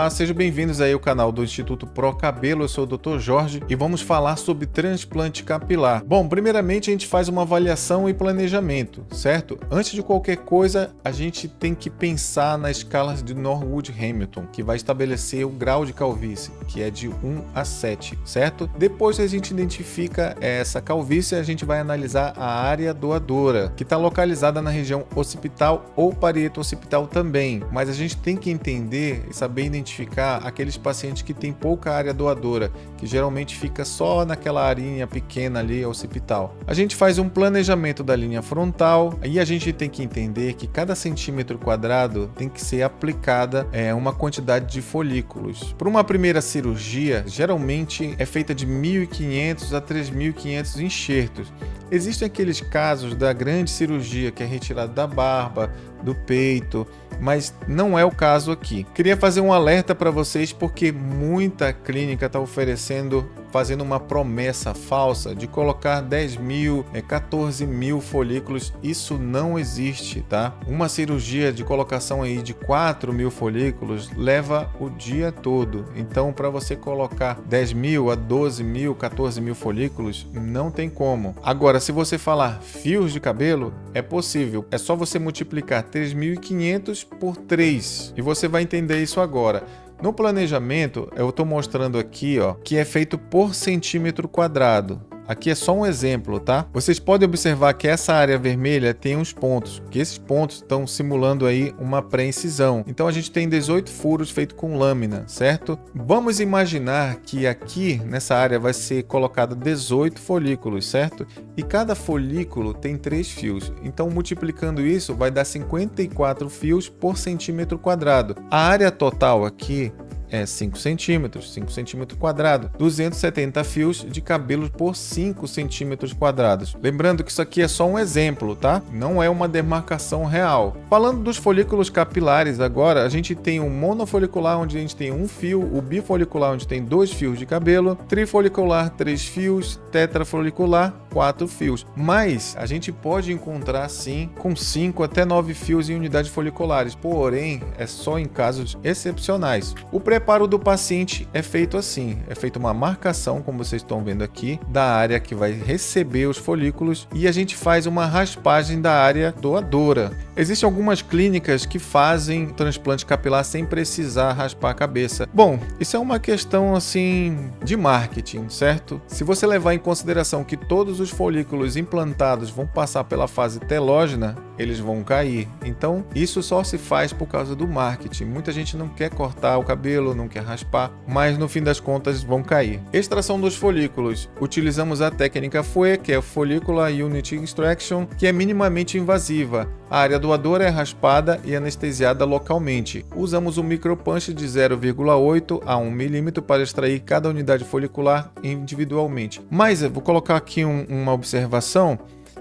Olá, sejam bem-vindos aí ao canal do Instituto Pro Cabelo. Eu sou o Dr. Jorge e vamos falar sobre transplante capilar. Bom, primeiramente a gente faz uma avaliação e planejamento, certo? Antes de qualquer coisa, a gente tem que pensar na escala de Norwood-Hamilton, que vai estabelecer o grau de calvície, que é de 1 a 7, certo? Depois que a gente identifica essa calvície, a gente vai analisar a área doadora, que está localizada na região occipital ou parieto occipital também, mas a gente tem que entender e saber identificar aqueles pacientes que têm pouca área doadora, que geralmente fica só naquela arinha pequena ali occipital. A gente faz um planejamento da linha frontal e a gente tem que entender que cada centímetro quadrado tem que ser aplicada uma quantidade de folículos. Para uma primeira cirurgia, geralmente é feita de 1.500 a 3.500 enxertos. Existem aqueles casos da grande cirurgia que é retirada da barba, do peito, mas não é o caso aqui. Queria fazer um alerta para vocês porque muita clínica está fazendo uma promessa falsa de colocar 10.000, 14.000 folículos. Isso não existe, tá? Uma cirurgia de colocação aí de 4.000 folículos leva o dia todo. Então, para você colocar 10.000 a 12.000, 14.000 folículos, não tem como. Agora, se você falar fios de cabelo, é possível. É só você multiplicar 3.500 por 3 e você vai entender isso agora. No planejamento, eu estou mostrando aqui, que é feito por centímetro quadrado. Aqui é só um exemplo, tá? Vocês podem observar que essa área vermelha tem uns pontos, que esses pontos estão simulando aí uma pré-incisão. Então a gente tem 18 furos feitos com lâmina, certo? Vamos imaginar que aqui nessa área vai ser colocado 18 folículos, certo? E cada folículo tem 3 fios. Então multiplicando isso vai dar 54 fios por centímetro quadrado. A área total aqui é 5 centímetros, 5 centímetros quadrados, 270 fios de cabelo por 5 centímetros quadrados. Lembrando que isso aqui é só um exemplo, tá? Não é uma demarcação real. Falando dos folículos capilares agora, a gente tem o monofolicular, onde a gente tem um fio, o bifolicular, onde tem 2 fios de cabelo, trifolicular, 3 fios, tetrafolicular, 4 fios. Mas a gente pode encontrar sim com 5 até 9 fios em unidades foliculares, porém é só em casos excepcionais. O preparo do paciente é feito assim, é feita uma marcação, como vocês estão vendo aqui, da área que vai receber os folículos e a gente faz uma raspagem da área doadora. Existem algumas clínicas que fazem transplante capilar sem precisar raspar a cabeça. Bom, isso é uma questão assim de marketing, certo? Se você levar em consideração que todos os folículos implantados vão passar pela fase telógena, eles vão cair. Então, isso só se faz por causa do marketing. Muita gente não quer cortar o cabelo, não quer raspar, mas no fim das contas vão cair. Extração dos folículos. Utilizamos a técnica FUE, que é Follicular Unit Extraction, que é minimamente invasiva. A área doadora é raspada e anestesiada localmente. Usamos um micropunch de 0,8 a 1 milímetro para extrair cada unidade folicular individualmente. Mas eu vou colocar aqui uma observação,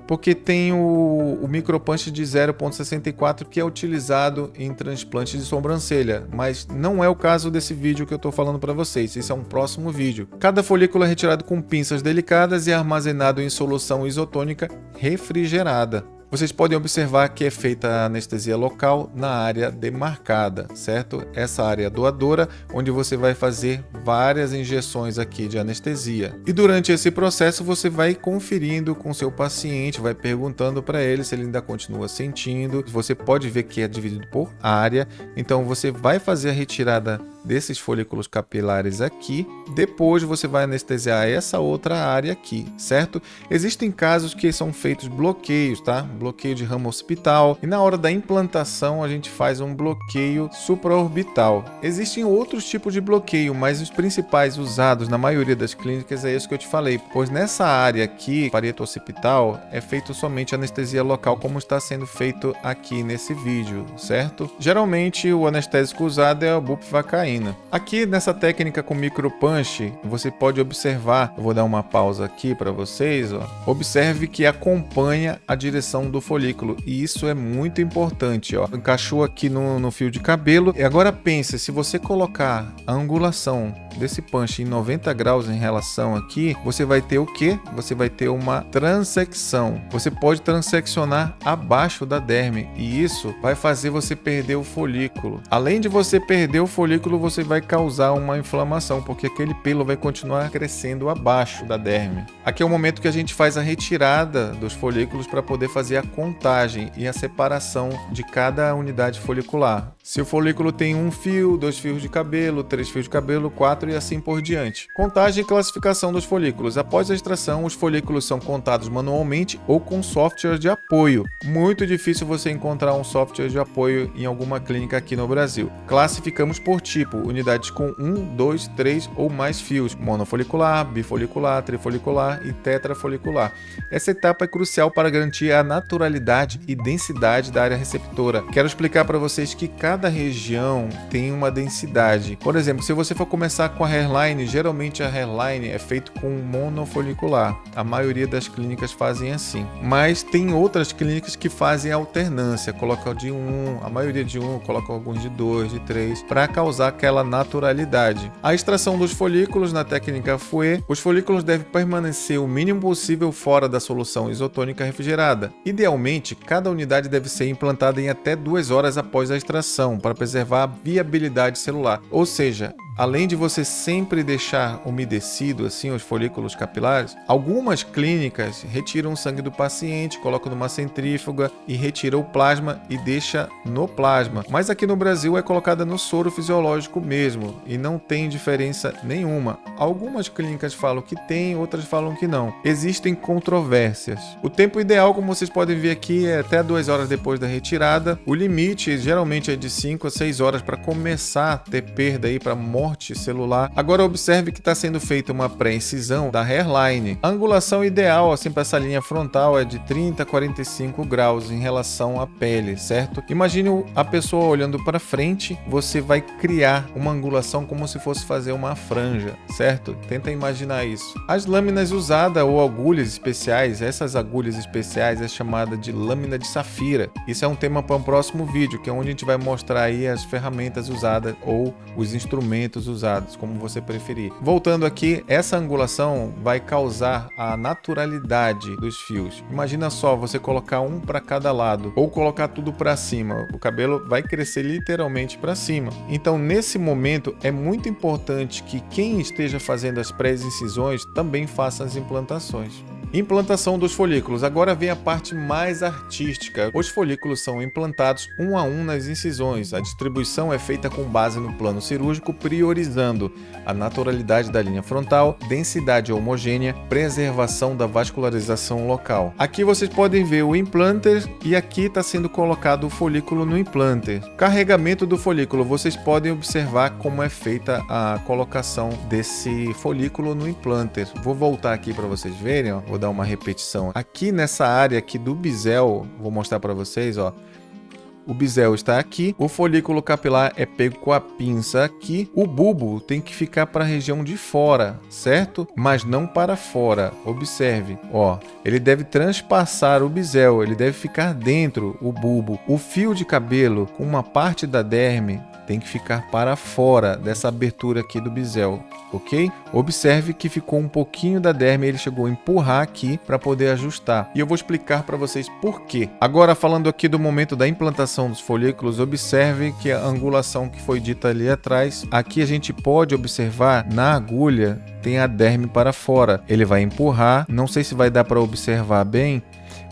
porque tem o micropunch de 0,64 que é utilizado em transplante de sobrancelha, mas não é o caso desse vídeo que eu estou falando para vocês, esse é um próximo vídeo. Cada folículo é retirado com pinças delicadas e armazenado em solução isotônica refrigerada. Vocês podem observar que é feita a anestesia local na área demarcada, certo? Essa área doadora, onde você vai fazer várias injeções aqui de anestesia. E durante esse processo você vai conferindo com seu paciente, vai perguntando para ele se ele ainda continua sentindo. Você pode ver que é dividido por área, então você vai fazer a retirada desses folículos capilares aqui, depois você vai anestesiar essa outra área aqui, certo? Existem casos que são feitos bloqueios, tá? Bloqueio de ramo occipital, e na hora da implantação a gente faz um bloqueio supraorbital. Existem outros tipos de bloqueio, mas os principais usados na maioria das clínicas é isso que eu te falei, pois nessa área aqui, parieto occipital, é feito somente anestesia local, como está sendo feito aqui nesse vídeo, certo? Geralmente o anestésico usado é a bupivacaína. Aqui nessa técnica com micropunch, você pode observar, eu vou dar uma pausa aqui para vocês, observe que acompanha a direção do folículo, e isso é muito importante, encaixou aqui no fio de cabelo, e agora pense, se você colocar a angulação desse punch em 90 graus em relação aqui, você vai ter o que? Você vai ter uma transecção, você pode transeccionar abaixo da derme, e isso vai fazer você perder o folículo. Além de você perder o folículo, você vai causar uma inflamação, porque aquele pelo vai continuar crescendo abaixo da derme. Aqui é o momento que a gente faz a retirada dos folículos para poder fazer a contagem e a separação de cada unidade folicular. Se o folículo tem 1 fio, 2 fios de cabelo, 3 fios de cabelo, 4 e assim por diante. Contagem e classificação dos folículos. Após a extração, os folículos são contados manualmente ou com software de apoio. Muito difícil você encontrar um software de apoio em alguma clínica aqui no Brasil. Classificamos por tipo, unidades com 1, 2, 3 ou mais fios, monofolicular, bifolicular, trifolicular e tetrafolicular. Essa etapa é crucial para garantir a naturalidade e densidade da área receptora. Quero explicar para vocês que cada região tem uma densidade. Por exemplo, se você for começar com a hairline, geralmente a hairline é feito com monofolicular. A maioria das clínicas fazem assim. Mas tem outras clínicas que fazem alternância, colocam de 1, a maioria de 1, colocam alguns de 2, de 3, para causar aquela naturalidade. A extração dos folículos na técnica Fouet, os folículos devem permanecer o mínimo possível fora da solução isotônica refrigerada. Idealmente, cada unidade deve ser implantada em até 2 horas após a extração, para preservar a viabilidade celular. Ou seja, além de você sempre deixar umedecido assim os folículos capilares, algumas clínicas retiram o sangue do paciente, colocam numa centrífuga e retira o plasma e deixa no plasma. Mas aqui no Brasil é colocada no soro fisiológico mesmo e não tem diferença nenhuma. Algumas clínicas falam que tem, outras falam que não. Existem controvérsias. O tempo ideal, como vocês podem ver aqui, é até 2 horas depois da retirada. O limite geralmente é de 5 a 6 horas para começar a ter perda aí para morte celular. Agora observe que está sendo feita uma pré-incisão da hairline. A angulação ideal assim para essa linha frontal é de 30 a 45 graus em relação à pele, certo? Imagine a pessoa olhando para frente, você vai criar uma angulação como se fosse fazer uma franja, certo? Tenta imaginar isso. As lâminas usadas ou agulhas especiais, essas agulhas especiais é chamada de lâmina de safira. Isso é um tema para um próximo vídeo, que é onde a gente vai mostrar aí as ferramentas usadas ou os instrumentos usados, como você preferir. Voltando aqui, essa angulação vai causar a naturalidade dos fios. Imagina só você colocar um para cada lado ou colocar tudo para cima. O cabelo vai crescer literalmente para cima. Então, nesse momento, é muito importante que quem esteja fazendo as pré-incisões também faça as implantações. Implantação dos folículos. Agora vem a parte mais artística. Os folículos são implantados um a um nas incisões. A distribuição é feita com base no plano cirúrgico, priorizando a naturalidade da linha frontal, densidade homogênea, preservação da vascularização local. Aqui vocês podem ver o implanter e aqui está sendo colocado o folículo no implanter. Carregamento do folículo. Vocês podem observar como é feita a colocação desse folículo no implanter. Vou voltar aqui para vocês verem, ó. Vou dar uma repetição. Aqui nessa área aqui do bisel, vou mostrar para vocês, ó. O bisel está aqui, o folículo capilar é pego com a pinça aqui, o bulbo tem que ficar para a região de fora, certo? Mas não para fora. Observe, ó, ele deve transpassar o bisel, ele deve ficar dentro, o bulbo. O fio de cabelo com uma parte da derme tem que ficar para fora dessa abertura aqui do bisel, ok? Observe que ficou um pouquinho da derme, ele chegou a empurrar aqui para poder ajustar. E eu vou explicar para vocês por quê. Agora, falando aqui do momento da implantação dos folículos, observe que a angulação que foi dita ali atrás, aqui a gente pode observar na agulha tem a derme para fora. Ele vai empurrar, não sei se vai dar para observar bem,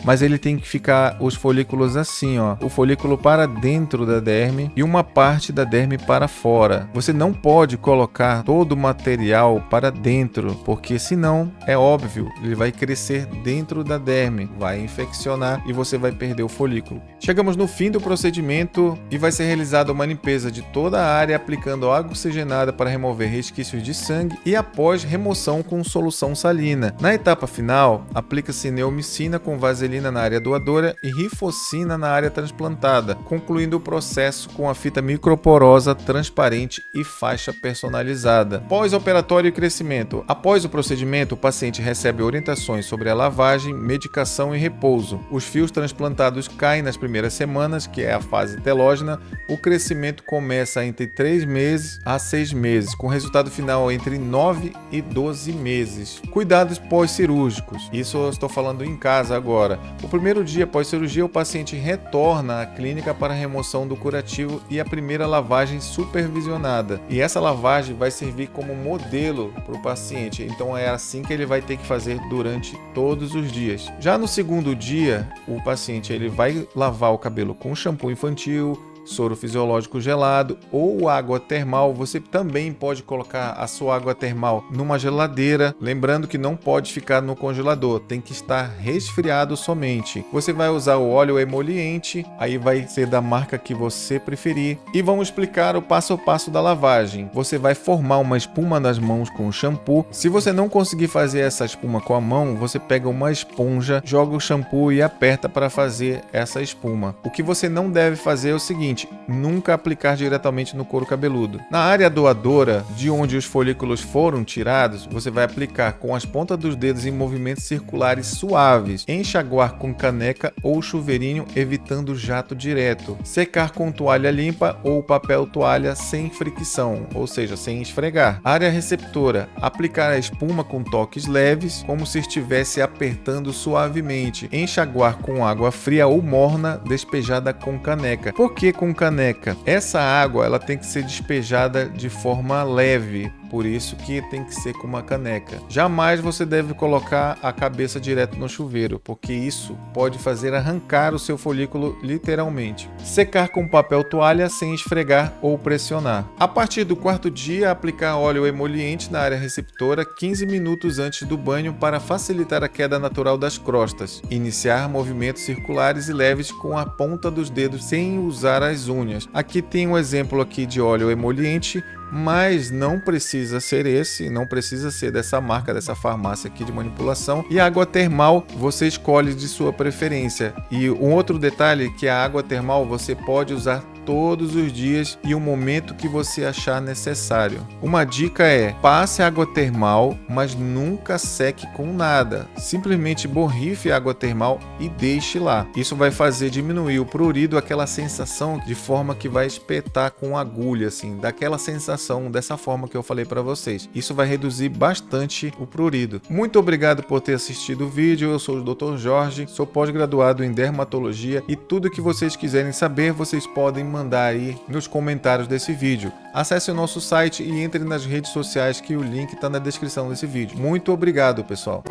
mas ele tem que ficar os folículos assim, ó, o folículo para dentro da derme e uma parte da derme para fora. Você não pode colocar todo o material para dentro, porque senão, é óbvio, ele vai crescer dentro da derme, vai infeccionar e você vai perder o folículo. Chegamos no fim do procedimento e vai ser realizada uma limpeza de toda a área aplicando água oxigenada para remover resquícios de sangue e após remoção com solução salina. Na etapa final, aplica-se neomicina com vaselina na área doadora e rifocina na área transplantada, concluindo o processo com a fita microporosa transparente e faixa personalizada. Pós-operatório e crescimento. Após o procedimento, o paciente recebe orientações sobre a lavagem, medicação e repouso. Os fios transplantados caem nas primeiras semanas, que é a fase telógena. O crescimento começa entre 3 meses a 6 meses, com resultado final entre 9 e 12 meses. Cuidados pós-cirúrgicos. Isso eu estou falando em casa agora. O primeiro dia após cirurgia, o paciente retorna à clínica para a remoção do curativo e a primeira lavagem supervisionada. E essa lavagem vai servir como modelo para o paciente, então é assim que ele vai ter que fazer durante todos os dias. Já no segundo dia, o paciente ele vai lavar o cabelo com shampoo infantil, soro fisiológico gelado ou água termal. Você também pode colocar a sua água termal numa geladeira, lembrando que não pode ficar no congelador, tem que estar resfriado somente. Você vai usar o óleo emoliente, aí vai ser da marca que você preferir, e vamos explicar o passo a passo da lavagem. Você vai formar uma espuma nas mãos com o shampoo. Se você não conseguir fazer essa espuma com a mão, você pega uma esponja, joga o shampoo e aperta para fazer essa espuma. O que você não deve fazer é o seguinte: nunca aplicar diretamente no couro cabeludo. Na área doadora, de onde os folículos foram tirados, você vai aplicar com as pontas dos dedos em movimentos circulares suaves, enxaguar com caneca ou chuveirinho, evitando jato direto, secar com toalha limpa ou papel toalha sem fricção, ou seja, sem esfregar. Área receptora, aplicar a espuma com toques leves, como se estivesse apertando suavemente, enxaguar com água fria ou morna, despejada com caneca. Por que com caneca? Essa água ela tem que ser despejada de forma leve, por isso que tem que ser com uma caneca. Jamais você deve colocar a cabeça direto no chuveiro, porque isso pode fazer arrancar o seu folículo literalmente. Secar com papel toalha sem esfregar ou pressionar. A partir do quarto dia, aplicar óleo emoliente na área receptora 15 minutos antes do banho para facilitar a queda natural das crostas. Iniciar movimentos circulares e leves com a ponta dos dedos sem usar as unhas. Aqui tem um exemplo aqui de óleo emoliente, mas não precisa ser esse, não precisa ser dessa marca, dessa farmácia aqui de manipulação. E a água termal você escolhe de sua preferência. E um outro detalhe que a água termal você pode usar todos os dias e o momento que você achar necessário. Uma dica é: passe água termal, mas nunca seque com nada. Simplesmente borrife a água termal e deixe lá. Isso vai fazer diminuir o prurido, aquela sensação de forma que vai espetar com agulha, assim, daquela sensação, dessa forma que eu falei para vocês. Isso vai reduzir bastante o prurido. Muito obrigado por ter assistido o vídeo. Eu sou o Dr. Jorge, sou pós-graduado em dermatologia e tudo que vocês quiserem saber, vocês podem mandar aí nos comentários desse vídeo. Acesse o nosso site e entre nas redes sociais que o link está na descrição desse vídeo. Muito obrigado, pessoal!